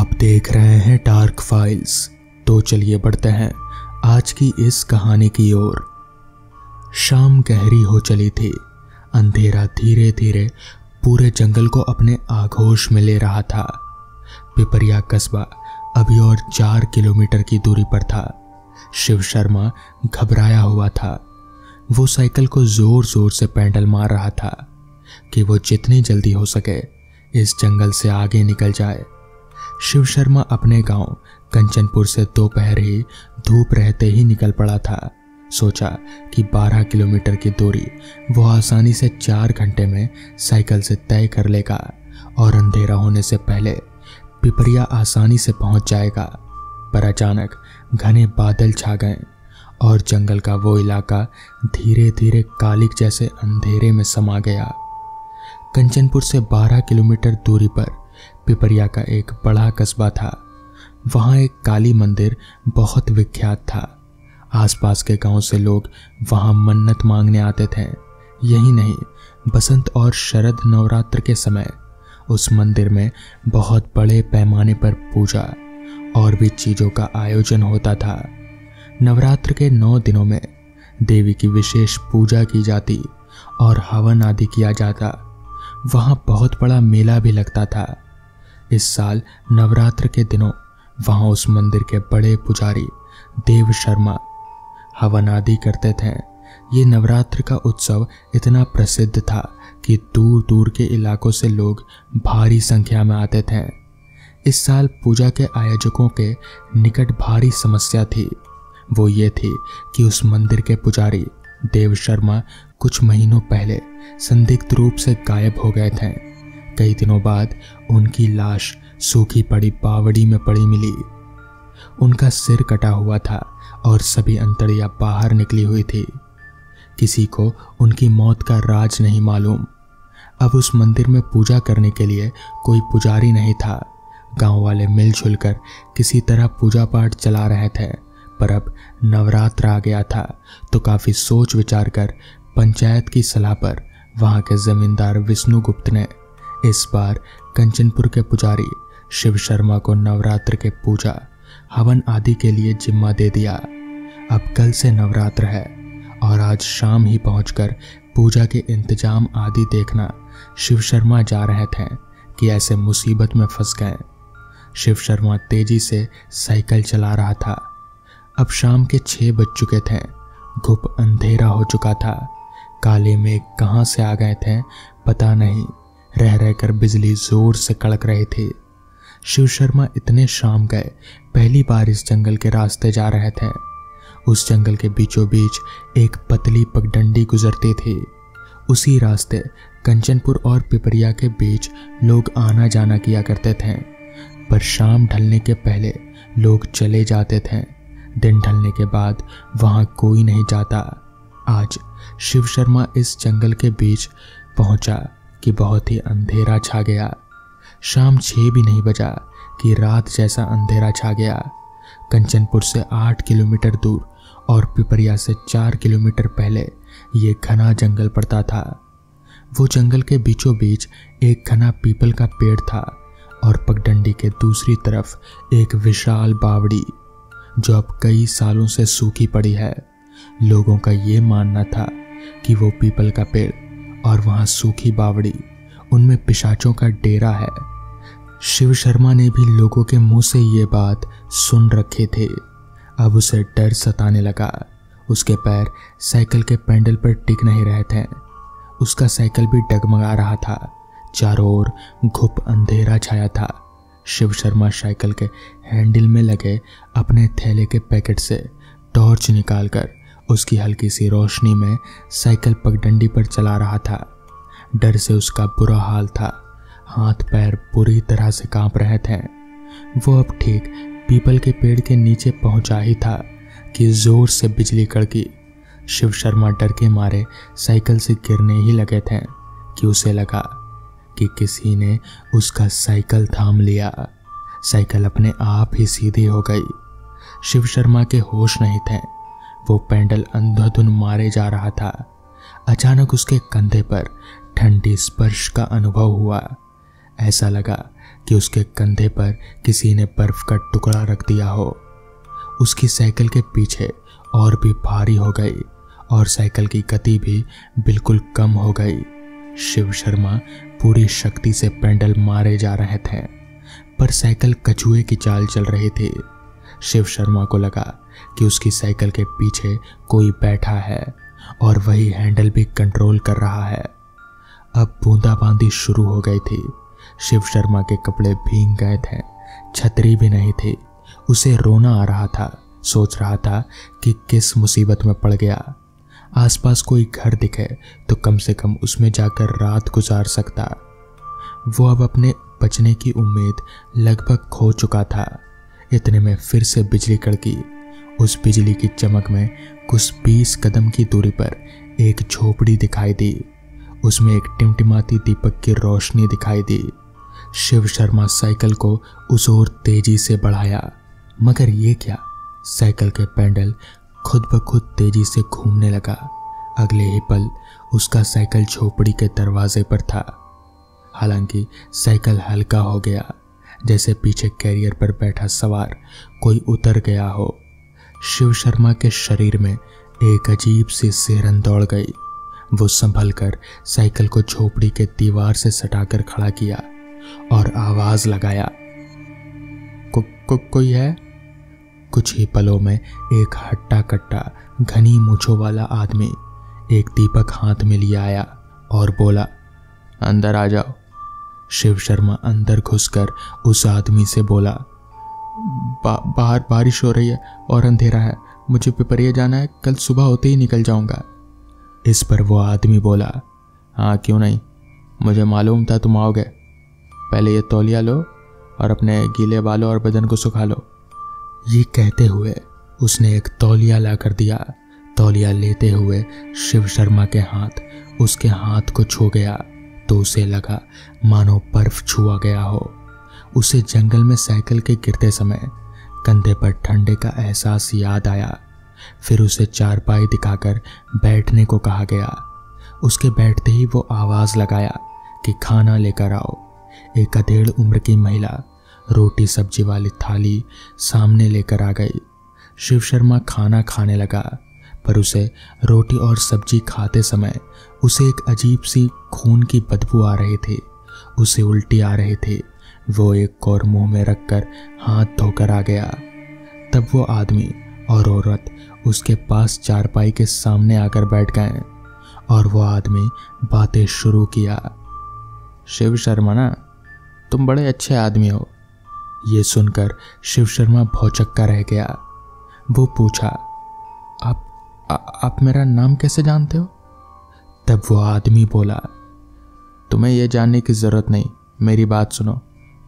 आप देख रहे हैं डार्क फाइल्स। तो चलिए बढ़ते हैं आज की इस कहानी की ओर। शाम गहरी हो चली थी। अंधेरा धीरे धीरे पूरे जंगल को अपने आगोश में ले रहा था। पिपरिया कस्बा अभी और 4 किलोमीटर की दूरी पर था। शिव शर्मा घबराया हुआ था। वो साइकिल को जोर जोर से पैडल मार रहा था कि वो जितनी जल्दी हो सके इस जंगल से आगे निकल जाए। शिव शर्मा अपने गांव कंचनपुर से दोपहर ही धूप रहते ही निकल पड़ा था। सोचा कि 12 किलोमीटर की दूरी वो आसानी से 4 घंटे में साइकिल से तय कर लेगा और अंधेरा होने से पहले पिपरिया आसानी से पहुंच जाएगा। पर अचानक घने बादल छा गए और जंगल का वो इलाका धीरे धीरे कालिक जैसे अंधेरे में समा गया। कंचनपुर से 12 किलोमीटर दूरी पर पिपरिया का एक बड़ा कस्बा था। वहां एक काली मंदिर बहुत विख्यात था। आसपास के गांव से लोग वहां मन्नत मांगने आते थे। यही नहीं, बसंत और शरद नवरात्र के समय उस मंदिर में बहुत बड़े पैमाने पर पूजा और भी चीजों का आयोजन होता था। नवरात्र के 9 दिनों में देवी की विशेष पूजा की जाती और हवन आदि किया जाता। वहां बहुत बड़ा मेला भी लगता था। इस साल नवरात्र के दिनों वहां उस मंदिर के बड़े पुजारी देव शर्मा हवन आदि करते थे। ये नवरात्र का उत्सव इतना प्रसिद्ध था कि दूर दूर के इलाकों से लोग भारी संख्या में आते थे। इस साल पूजा के आयोजकों के निकट भारी समस्या थी। वो ये थी कि उस मंदिर के पुजारी देव शर्मा कुछ महीनों पहले संदिग्ध रूप से गायब हो गए थे। कई दिनों बाद उनकी लाश सूखी पड़ी बावड़ी में पड़ी मिली। उनका सिर कटा हुआ था और सभी अंतड़ियां बाहर निकली हुई थी। किसी को उनकी मौत का राज नहीं मालूम। अब उस मंदिर में पूजा करने के लिए कोई पुजारी नहीं था। गांव वाले मिलजुल कर किसी तरह पूजा पाठ चला रहे थे। पर अब नवरात्र आ गया था तो काफी सोच विचार कर पंचायत की सलाह पर वहां के जमींदार विष्णुगुप्त ने इस बार कंचनपुर के पुजारी शिव शर्मा को नवरात्र के पूजा हवन आदि के लिए जिम्मा दे दिया। अब कल से नवरात्र है और आज शाम ही पहुंचकर पूजा के इंतजाम आदि देखना शिव शर्मा जा रहे थे कि ऐसे मुसीबत में फंस गए। शिव शर्मा तेजी से साइकिल चला रहा था। अब शाम के 6 बज चुके थे। घुप अंधेरा हो चुका था। काले मेघ कहां से आ गए थे पता नहीं। रह रहकर बिजली जोर से कड़क रही थी। शिव शर्मा इतने शाम गए पहली बार इस जंगल के रास्ते जा रहे थे। उस जंगल के बीचों बीच एक पतली पगडंडी गुजरती थी। उसी रास्ते कंचनपुर और पिपरिया के बीच लोग आना जाना किया करते थे। पर शाम ढलने के पहले लोग चले जाते थे। दिन ढलने के बाद वहां कोई नहीं जाता। आज शिव शर्मा इस जंगल के बीच पहुंचा कि बहुत ही अंधेरा छा गया। शाम 6 भी नहीं बजा कि रात जैसा अंधेरा छा गया। कंचनपुर से 8 किलोमीटर दूर और पिपरिया से 4 किलोमीटर पहले ये घना जंगल पड़ता था। वो जंगल के बीचों बीच एक घना पीपल का पेड़ था और पगडंडी के दूसरी तरफ एक विशाल बावड़ी जो अब कई सालों से सूखी पड़ी है। लोगों का ये मानना था कि वो पीपल का पेड़ और वहां सूखी बावड़ी उनमें पिशाचों का डेरा है। शिव शर्मा ने भी लोगों के मुंह से ये बात सुन रखी थी। अब उसे डर सताने लगा। उसके पैर साइकिल के पैडल पर टिक नहीं रहे थे। उसका साइकिल भी डगमगा रहा था। चारों ओर घुप अंधेरा छाया था। शिव शर्मा साइकिल के हैंडल में लगे अपने थैले के पैकेट से टॉर्च निकालकर उसकी हल्की सी रोशनी में साइकिल पगडंडी पर चला रहा था। डर से उसका बुरा हाल था। हाथ पैर पूरी तरह से कांप रहे थे। वो अब ठीक पीपल के पेड़ के नीचे पहुंचा ही था कि जोर से बिजली कड़की। शिव शर्मा डर के मारे साइकिल से गिरने ही लगे थे कि उसे लगा कि किसी ने उसका साइकिल थाम लिया। साइकिल अपने आप ही सीधी हो गई। शिव शर्मा के होश नहीं थे। वो पैडल अंधाधुन मारे जा रहा था। अचानक उसके कंधे पर ठंडी स्पर्श का अनुभव हुआ। ऐसा लगा कि उसके कंधे पर किसी ने बर्फ का टुकड़ा रख दिया हो। उसकी साइकिल के पीछे और भी भारी हो गई और साइकिल की गति भी बिल्कुल कम हो गई। शिव शर्मा पूरी शक्ति से पेडल मारे जा रहे थे, पर साइकिल कछुए की चाल चल रही थी। शिव शर्मा को लगा कि उसकी साइकिल के पीछे कोई बैठा है और वही हैंडल भी कंट्रोल कर रहा है। अब बूंदाबांदी शुरू हो गई थी। शिव शर्मा के कपड़े भीग गए थे, छतरी भी नहीं थी। उसे रोना आ रहा था, सोच रहा था कि किस मुसीबत में पड़ गया। आसपास कोई घर दिखे तो कम से कम उसमें जाकर रात गुजार सकता। वो अब अपने बचने की उम्मीद लगभग खो चुका था। इतने में फिर से बिजली कड़की। उस बिजली की चमक में कुछ 20 कदम की दूरी पर एक झोपड़ी दिखाई दी। उसमें एक टिमटिमाती दीपक की रोशनी दिखाई दी। शिव शर्मा साइकिल को उस ओर तेजी से बढ़ाया, मगर ये क्या, साइकिल के पेडल खुद ब खुद तेजी से घूमने लगा। अगले ही पल उसका साइकिल झोपड़ी के दरवाजे पर था। हालांकि साइकिल हल्का हो गया, जैसे पीछे कैरियर पर बैठा सवार कोई उतर गया हो। शिव शर्मा के शरीर में एक अजीब सी सिहरन दौड़ गई। वो संभल कर साइकिल को झोपड़ी के दीवार से सटाकर खड़ा किया और आवाज लगाया, कोई है? कुछ ही पलों में एक हट्टा कट्टा घनी मूंछों वाला आदमी एक दीपक हाथ में लिया आया और बोला, अंदर आ जाओ। शिव शर्मा अंदर घुसकर उस आदमी से बोला, बाहर बारिश हो रही है और अंधेरा है, मुझे पिपरिया जाना है, कल सुबह होते ही निकल जाऊंगा। इस पर वो आदमी बोला, हाँ क्यों नहीं, मुझे मालूम था तुम आओगे। पहले ये तौलिया लो और अपने गीले बालों और बदन को सुखा लो। ये कहते हुए उसने एक तौलिया ला कर दिया। तौलिया लेते हुए शिव शर्मा के हाथ उसके हाथ को छू गया तो उसे लगा मानो बर्फ छुआ गया हो। उसे जंगल में साइकिल के गिरते समय कंधे पर ठंडे का एहसास याद आया। फिर उसे चारपाई दिखाकर बैठने को कहा गया। उसके बैठते ही वो आवाज लगाया कि खाना लेकर आओ। एक अधेड़ उम्र की महिला रोटी सब्जी वाली थाली सामने लेकर आ गई। शिव शर्मा खाना खाने लगा, पर उसे रोटी और सब्जी खाते समय उसे एक अजीब सी खून की बदबू आ रही थी। उसे उल्टी आ रही थी। वो एक कौर मुंह में रखकर हाथ धोकर आ गया। तब वो आदमी और औरत उसके पास चारपाई के सामने आकर बैठ गए और वो आदमी बातें शुरू किया। शिव शर्मा ना, तुम बड़े अच्छे आदमी हो। ये सुनकर शिव शर्मा भौचक्का रह गया। वो पूछा, आप मेरा नाम कैसे जानते हो? तब वो आदमी बोला, तुम्हें यह जानने की जरूरत नहीं, मेरी बात सुनो।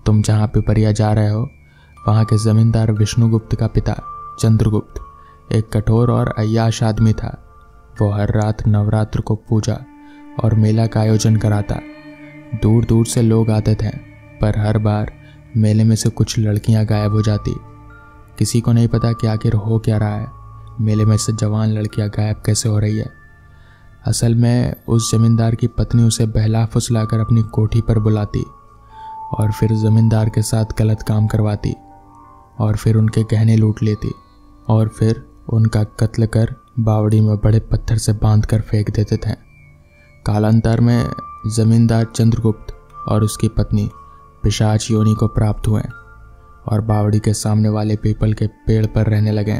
तुम जहाँ पिपरिया जा रहे हो वहाँ के जमींदार विष्णुगुप्त का पिता चंद्रगुप्त एक कठोर और अय्याश आदमी था। वो हर रात नवरात्र को पूजा और मेला का आयोजन कराता। दूर दूर से लोग आते थे, पर हर बार मेले में से कुछ लड़कियां गायब हो जाती। किसी को नहीं पता कि आखिर हो क्या रहा है। मेले में से जवान लड़कियां गायब कैसे हो रही है। असल में उस जमींदार की पत्नी उसे बहला फुसलाकर अपनी कोठी पर बुलाती और फिर जमींदार के साथ गलत काम करवाती और फिर उनके गहने लूट लेती और फिर उनका कत्ल कर बावड़ी में बड़े पत्थर से बांध कर फेंक देते थे। कालांतर में जमींदार चंद्रगुप्त और उसकी पत्नी पिशाच योनि को प्राप्त हुए और बावड़ी के सामने वाले पीपल के पेड़ पर रहने लगे।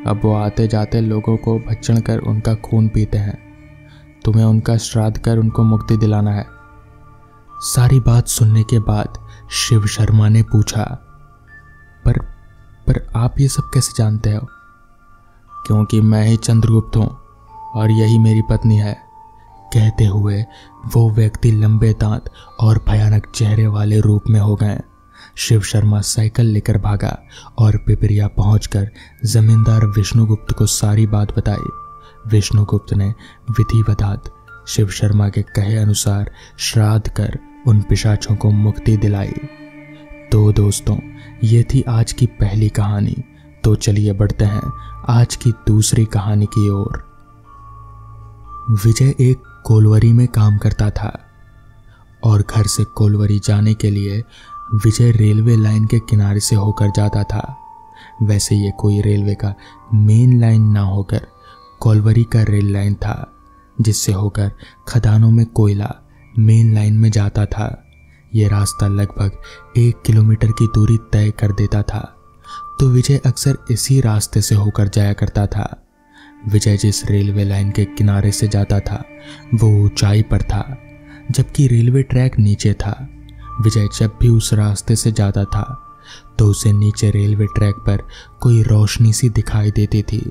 अब वो आते जाते लोगों को भक्षण कर उनका खून पीते हैं। तुम्हें उनका श्राद्ध कर उनको मुक्ति दिलाना है। सारी बात सुनने के बाद शिव शर्मा ने पूछा, पर आप ये सब कैसे जानते हो? क्योंकि मैं ही चंद्रगुप्त हूँ और यही मेरी पत्नी है। कहते हुए वो व्यक्ति लंबे दांत और भयानक चेहरे वाले रूप में हो गए। शिव शर्मा साइकिल लेकर भागा और पिपरिया पहुंचकर जमींदार विष्णुगुप्त को सारी बात बताई। विष्णुगुप्त ने विधिवत शिव शर्मा के कहे अनुसार श्राद्ध कर उन पिशाचों को मुक्ति दिलाई। तो दोस्तों, ये थी आज की पहली कहानी। तो चलिए बढ़ते हैं आज की दूसरी कहानी की ओर। विजय एक कोलवरी में काम करता था और घर से कोलवरी जाने के लिए विजय रेलवे लाइन के किनारे से होकर जाता था। वैसे ये कोई रेलवे का मेन लाइन ना होकर कोलवरी का रेल लाइन था, जिससे होकर खदानों में कोयला मेन लाइन में जाता था। ये रास्ता लगभग 1 किलोमीटर की दूरी तय कर देता था, तो विजय अक्सर इसी रास्ते से होकर जाया करता था। विजय जिस रेलवे लाइन के किनारे से जाता था वो ऊंचाई पर था, जबकि रेलवे ट्रैक नीचे था। विजय जब भी उस रास्ते से जाता था तो उसे नीचे रेलवे ट्रैक पर कोई रोशनी सी दिखाई देती थी।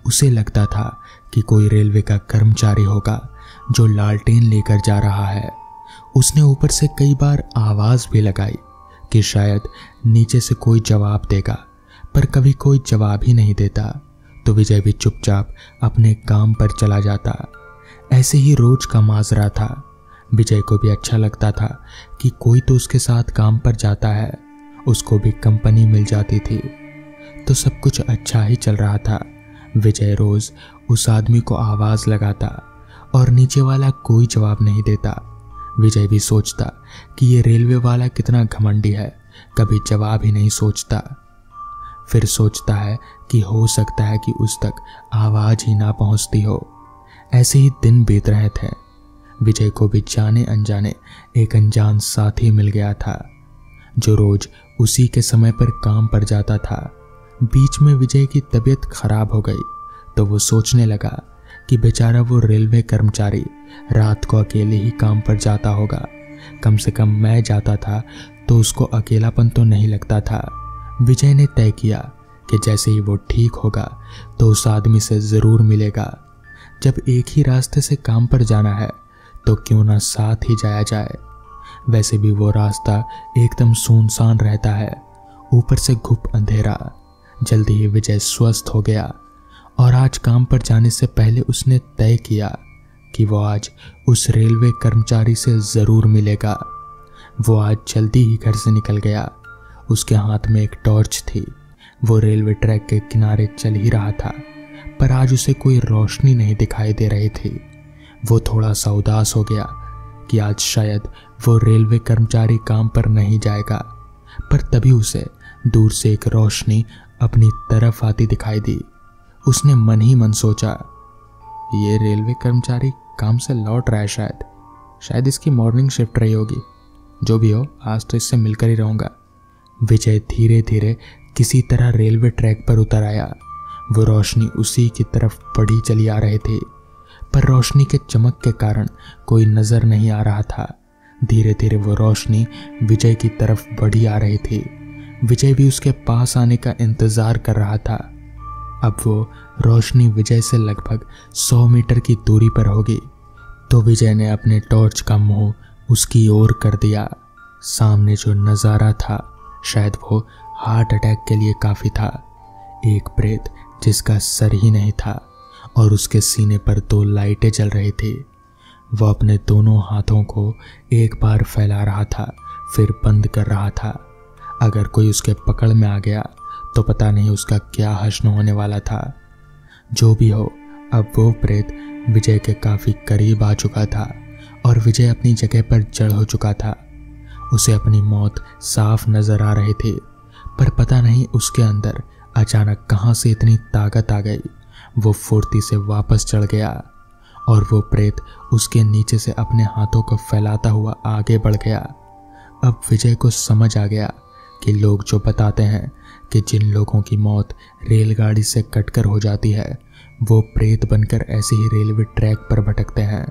उसे लगता था कि कोई रेलवे का कर्मचारी होगा जो लालटेन लेकर जा रहा है। उसने ऊपर से कई बार आवाज भी लगाई कि शायद नीचे से कोई जवाब देगा, पर कभी कोई जवाब ही नहीं देता, तो विजय भी चुपचाप अपने काम पर चला जाता। ऐसे ही रोज का माजरा था। विजय को भी अच्छा लगता था कि कोई तो उसके साथ काम पर जाता है, उसको भी कंपनी मिल जाती थी, तो सब कुछ अच्छा ही चल रहा था। विजय रोज उस आदमी को आवाज लगाता और नीचे वाला कोई जवाब नहीं देता। विजय भी सोचता कि ये रेलवे वाला कितना घमंडी है, कभी जवाब ही नहीं सोचता। फिर सोचता है कि हो सकता है कि उस तक आवाज ही ना पहुंचती हो। ऐसे ही दिन बीत रहे थे। विजय को भी जाने अनजाने एक अनजान साथी मिल गया था, जो रोज उसी के समय पर काम पर जाता था। बीच में विजय की तबीयत खराब हो गई, तो वो सोचने लगा कि बेचारा वो रेलवे कर्मचारी रात को अकेले ही काम पर जाता होगा। कम से कम मैं जाता था तो उसको अकेलापन तो नहीं लगता था। विजय ने तय किया कि जैसे ही वो ठीक होगा तो उस आदमी से जरूर मिलेगा। जब एक ही रास्ते से काम पर जाना है तो क्यों ना साथ ही जाया जाए। वैसे भी वो रास्ता एकदम सुनसान रहता है, ऊपर से घुप अंधेरा। जल्दी ही विजय स्वस्थ हो गया और आज काम पर जाने से पहले उसने तय किया कि वो आज उस रेलवे कर्मचारी से जरूर मिलेगा। वो आज जल्दी ही घर से निकल गया। उसके हाथ में एक टॉर्च थी। वो रेलवे ट्रैक के किनारे चल ही रहा था, पर आज उसे कोई रोशनी नहीं दिखाई दे रही थी। वो थोड़ा सा उदास हो गया कि आज शायद वो रेलवे कर्मचारी काम पर नहीं जाएगा, पर तभी उसे दूर से एक रोशनी अपनी तरफ आती दिखाई दी। उसने मन ही मन सोचा, ये रेलवे कर्मचारी काम से लौट रहा है, शायद इसकी मॉर्निंग शिफ्ट रही होगी। जो भी हो, आज तो इससे मिलकर ही रहूंगा। विजय धीरे धीरे किसी तरह रेलवे ट्रैक पर उतर आया। वो रोशनी उसी की तरफ बढ़ी चली आ रही थी, पर रोशनी के चमक के कारण कोई नजर नहीं आ रहा था। धीरे धीरे वो रोशनी विजय की तरफ बढ़ी आ रही थी। विजय भी उसके पास आने का इंतजार कर रहा था। अब वो रोशनी विजय से लगभग 100 मीटर की दूरी पर होगी, तो विजय ने अपने टॉर्च का मुंह उसकी ओर कर दिया। सामने जो नजारा था शायद वो हार्ट अटैक के लिए काफी था। एक प्रेत जिसका सर ही नहीं था और उसके सीने पर 2 लाइटें जल रही थी। वह अपने दोनों हाथों को एक बार फैला रहा था, फिर बंद कर रहा था। अगर कोई उसके पकड़ में आ गया तो पता नहीं उसका क्या हश्न होने वाला था। जो भी हो, अब वो प्रेत विजय के काफी करीब आ चुका था और विजय अपनी जगह पर जड़ हो चुका था। उसे अपनी मौत साफ नजर आ रही थी, पर पता नहीं उसके अंदर अचानक कहां से इतनी ताकत आ गई। वो फुर्ती से वापस चढ़ गया और वो प्रेत उसके नीचे से अपने हाथों को फैलाता हुआ आगे बढ़ गया। अब विजय को समझ आ गया कि लोग जो बताते हैं कि जिन लोगों की मौत रेलगाड़ी से कटकर हो जाती है, वो प्रेत बनकर ऐसे ही रेलवे ट्रैक पर भटकते हैं।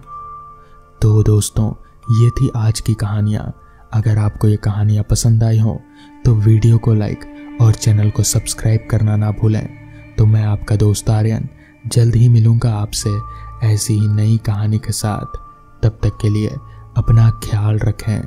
तो दोस्तों, ये थी आज की कहानियाँ। अगर आपको ये कहानियाँ पसंद आई हों तो वीडियो को लाइक और चैनल को सब्सक्राइब करना ना भूलें। तो मैं आपका दोस्त आर्यन जल्द ही मिलूंगा आपसे ऐसी ही नई कहानी के साथ। तब तक के लिए अपना ख्याल रखें।